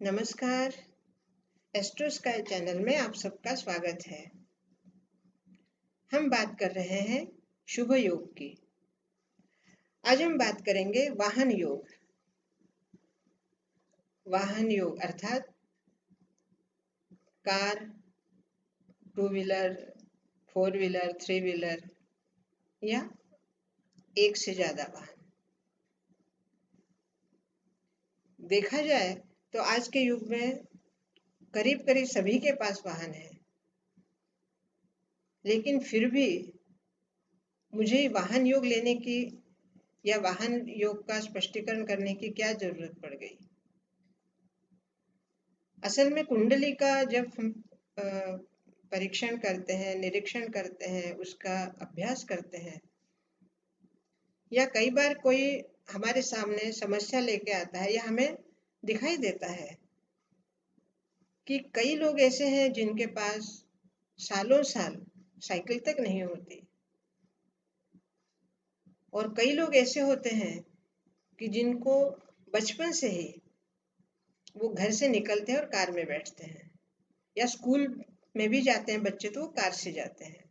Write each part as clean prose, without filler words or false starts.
नमस्कार। Astro sky channel में आप सबका स्वागत है। हम बात कर रहे हैं शुभ योग की। आज हम बात करेंगे वाहन योग। वाहन योग अर्थात car, two wheeler, four wheeler, three wheeler या एक से ज्यादा वाहन। देखा जाए तो आज के युग में करीब करीब सभी के पास वाहन है, लेकिन फिर भी मुझे वाहन योग लेने की या वाहन योग का स्पष्टीकरण करने की क्या जरूरत पड़ गई। असल में कुंडली का जब हम परीक्षण करते हैं, निरीक्षण करते हैं, उसका अभ्यास करते हैं, या कई बार कोई हमारे सामने समस्या लेके आता है या हमें दिखाई देता है कि कई लोग ऐसे हैं जिनके पास सालों साल साइकिल तक नहीं होती, और कई लोग ऐसे होते हैं कि जिनको बचपन से ही वो घर से निकलते हैं और कार में बैठते हैं, या स्कूल में भी जाते हैं बच्चे तो वो कार से जाते हैं।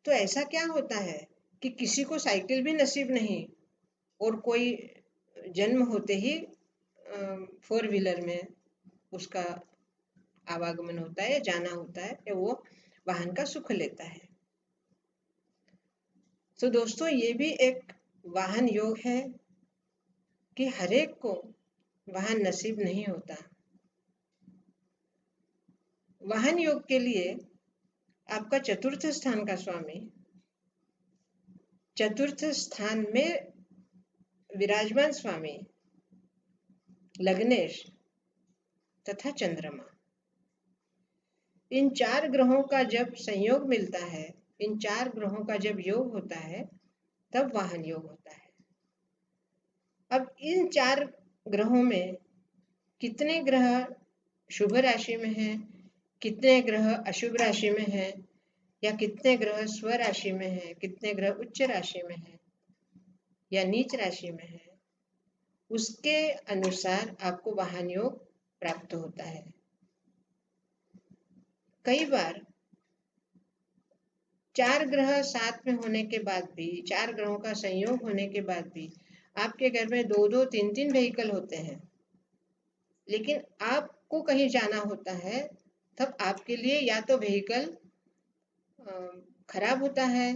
तो ऐसा क्या होता है कि किसी को साइकिल भी नसीब नहीं और कोई जन्म होते ही फोर व्हीलर में उसका आवागमन होता है या जाना होता है या वो वाहन का सुख लेता है। तो दोस्तों, ये भी एक वाहन योग है कि हर एक को वाहन नसीब नहीं होता। वाहन योग के लिए आपका चतुर्थ स्थान का स्वामी चतुर्थ स्थान में विराजमान स्वामी लग्नेश तथा चंद्रमा, इन चार ग्रहों का जब संयोग मिलता है, इन चार ग्रहों का जब योग होता है, तब वाहन योग होता है। अब इन चार ग्रहों में कितने ग्रह शुभ राशि में हैं, कितने ग्रह अशुभ राशि में हैं, या कितने ग्रह स्व राशि में हैं, कितने ग्रह उच्च राशि में हैं या नीच राशि में हैं, उसके अनुसार आपको वाहन योग प्राप्त होता है। कई बार चार ग्रह साथ में होने के बाद भी, चार ग्रहों का संयोग होने के बाद भी आपके घर में दो दो तीन तीन व्हीकल होते हैं, लेकिन आपको कहीं जाना होता है तब आपके लिए या तो व्हीकल खराब होता है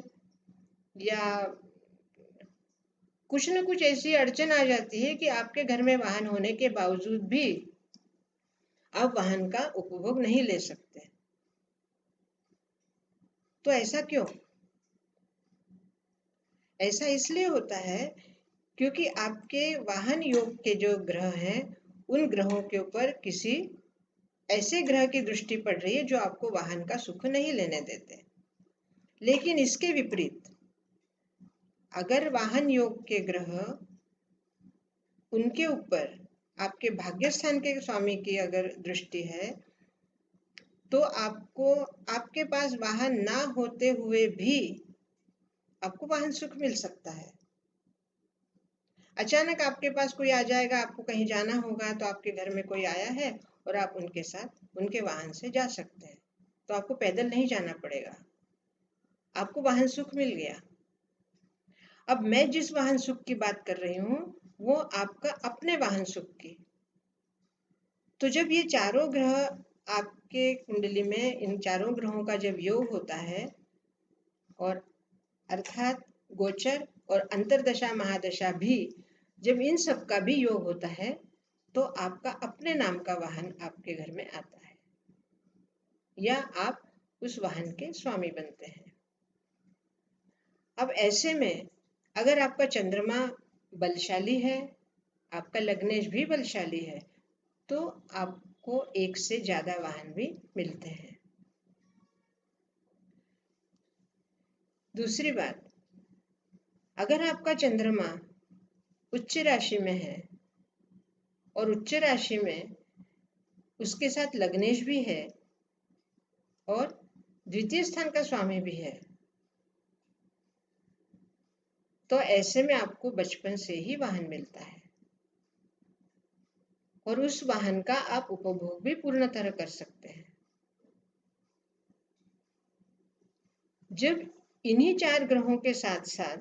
या कुछ न कुछ ऐसी अड़चन आ जाती है कि आपके घर में वाहन होने के बावजूद भी आप वाहन का उपभोग नहीं ले सकते। तो ऐसा क्यों? ऐसा इसलिए होता है क्योंकि आपके वाहन योग के जो ग्रह हैं, उन ग्रहों के ऊपर किसी ऐसे ग्रह की दृष्टि पड़ रही है जो आपको वाहन का सुख नहीं लेने देते। लेकिन इसके विपरीत अगर वाहन योग के ग्रह उनके ऊपर आपके भाग्य स्थान के स्वामी की अगर दृष्टि है, तो आपको आपके पास वाहन ना होते हुए भी आपको वाहन सुख मिल सकता है। अचानक आपके पास कोई आ जाएगा, आपको कहीं जाना होगा, तो आपके घर में कोई आया है और आप उनके साथ उनके वाहन से जा सकते हैं, तो आपको पैदल नहीं जाना पड़ेगा, आपको वाहन सुख मिल गया। अब मैं जिस वाहन सुख की बात कर रही हूँ वो आपका अपने वाहन सुख की। तो जब ये चारों ग्रह आपके कुंडली में, इन चारों ग्रहों का जब योग होता है, और अर्थात गोचर और अंतरदशा महादशा भी, जब इन सब का भी योग होता है, तो आपका अपने नाम का वाहन आपके घर में आता है या आप उस वाहन के स्वामी बनते हैं। अब ऐसे में अगर आपका चंद्रमा बलशाली है, आपका लग्नेश भी बलशाली है, तो आपको एक से ज्यादा वाहन भी मिलते हैं। दूसरी बात, अगर आपका चंद्रमा उच्च राशि में है और उच्च राशि में उसके साथ लग्नेश भी है और द्वितीय स्थान का स्वामी भी है, तो ऐसे में आपको बचपन से ही वाहन मिलता है। और उस वाहन का आप उपभोग भी पूर्ण तरह कर सकते हैं। जब इन्हीं 4 ग्रहों के साथ साथ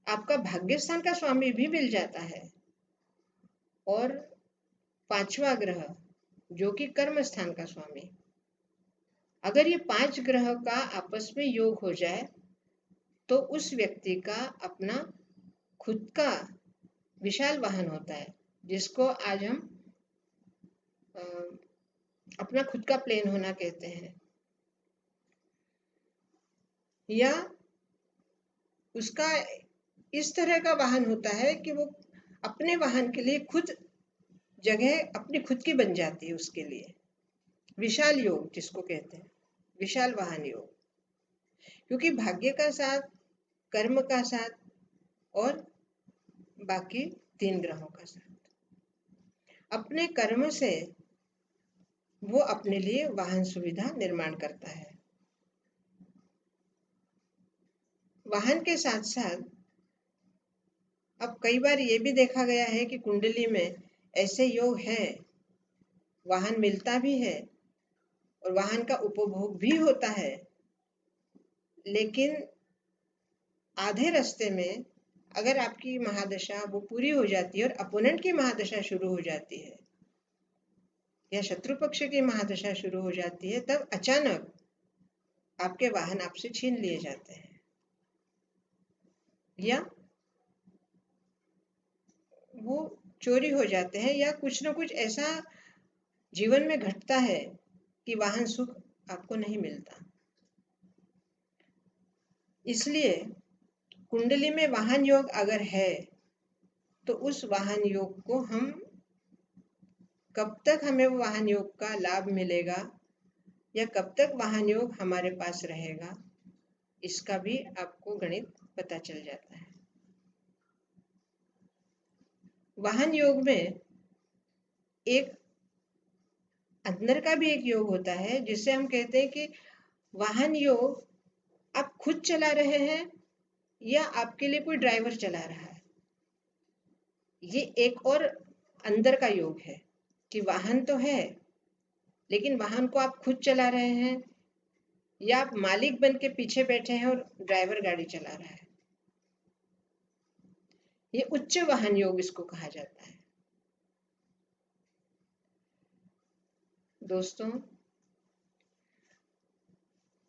आपका भाग्य स्थान का स्वामी भी मिल जाता है और 5वां ग्रह जो कि कर्म स्थान का स्वामी, अगर ये 5 ग्रह का आपस में योग हो जाए तो उस व्यक्ति का अपना खुद का विशाल वाहन होता है, जिसको आज हम अपना खुद का प्लेन होना कहते हैं, या उसका इस तरह का वाहन होता है कि वो अपने वाहन के लिए खुद जगह अपनी खुद की बन जाती है उसके लिए। विशाल योग जिसको कहते हैं, विशाल वाहन योग, क्योंकि भाग्य का साथ, कर्म का साथ और बाकी 3 ग्रहों का साथ, अपने कर्म से वो अपने लिए वाहन सुविधा निर्माण करता है। वाहन के साथ साथ अब कई बार ये भी देखा गया है कि कुंडली में ऐसे योग हैं, वाहन मिलता भी है और वाहन का उपभोग भी होता है, लेकिन आधे रास्ते में अगर आपकी महादशा वो पूरी हो जाती है और अपोनेंट की महादशा शुरू हो जाती है या शत्रु पक्ष की महादशा शुरू हो जाती है, तब अचानक आपके वाहन आपसे छीन लिए जाते हैं या वो चोरी हो जाते हैं, या कुछ ना कुछ ऐसा जीवन में घटता है कि वाहन सुख आपको नहीं मिलता। इसलिए कुंडली में वाहन योग अगर है तो उस वाहन योग को हम कब तक हमें वो वाहन योग का लाभ मिलेगा या कब तक वाहन योग हमारे पास रहेगा, इसका भी आपको गणित पता चल जाता है। वाहन योग में एक अंदर का भी एक योग होता है जिसे हम कहते हैं कि वाहन योग आप खुद चला रहे हैं या आपके लिए कोई ड्राइवर चला रहा है। ये एक और अंदर का योग है कि वाहन तो है लेकिन वाहन को आप खुद चला रहे हैं या आप मालिक बन के पीछे बैठे हैं और ड्राइवर गाड़ी चला रहा है। ये उच्च वाहन योग इसको कहा जाता है। दोस्तों,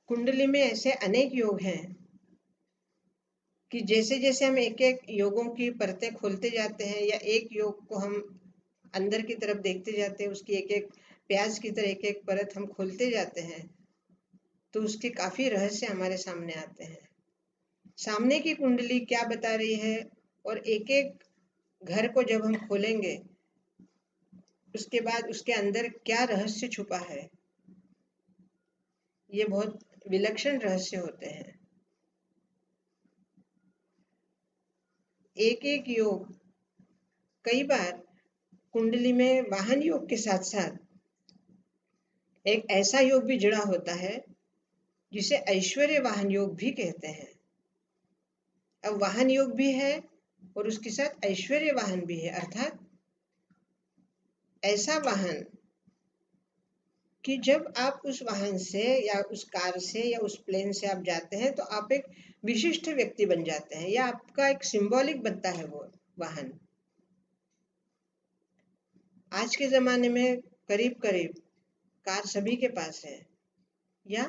कुंडली में ऐसे अनेक योग हैं कि जैसे जैसे हम एक एक योगों की परतें खोलते जाते हैं या एक योग को हम अंदर की तरफ देखते जाते हैं, उसकी एक एक प्याज की तरह एक एक परत हम खोलते जाते हैं, तो उसके काफी रहस्य हमारे सामने आते हैं। सामने की कुंडली क्या बता रही है और एक एक घर को जब हम खोलेंगे उसके बाद उसके अंदर क्या रहस्य छुपा है, ये बहुत विलक्षण रहस्य होते हैं। एक एक योग, कई बार कुंडली में वाहन योग के साथ साथ एक ऐसा योग भी जुड़ा होता है जिसे ऐश्वर्य वाहन योग भी कहते हैं। अब वाहन योग भी है और उसके साथ ऐश्वर्य वाहन भी है, अर्थात ऐसा वाहन कि जब आप उस वाहन से या उस कार से या उस प्लेन से आप जाते हैं तो आप एक विशिष्ट व्यक्ति बन जाते हैं या आपका एक सिंबॉलिक बनता है वो वाहन। आज के ज़माने में करीब करीब कार सभी के पास है या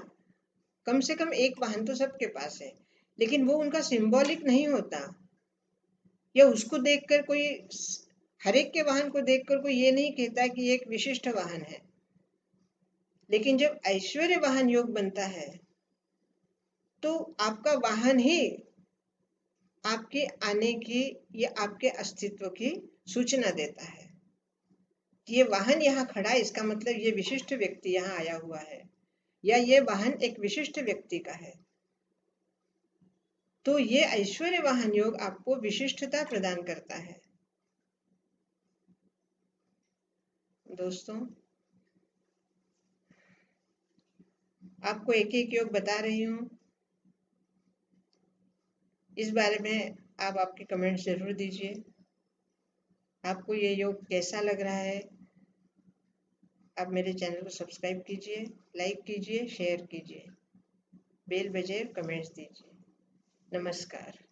कम से कम एक वाहन तो सबके पास है, लेकिन वो उनका सिंबॉलिक नहीं होता या उसको देखकर कोई, हर एक के वाहन को देखकर कोई ये नहीं कहता कि ये एक विशिष्ट वाहन है। लेकिन जब ऐश्वर्य वाहन योग बनता है तो आपका वाहन ही आपके आने की या आपके अस्तित्व की सूचना देता है। ये वाहन यहाँ खड़ा है, इसका मतलब ये विशिष्ट व्यक्ति यहाँ आया हुआ है या ये वाहन एक विशिष्ट व्यक्ति का है। तो ये ऐश्वर्य वाहन योग आपको विशिष्टता प्रदान करता है। दोस्तों, आपको एक एक योग बता रही हूँ, इस बारे में आप आपके कमेंट्स जरूर दीजिए। आपको ये योग कैसा लग रहा है? आप मेरे चैनल को सब्सक्राइब कीजिए, लाइक कीजिए, शेयर कीजिए, बेल बजाए, कमेंट्स दीजिए। नमस्कार।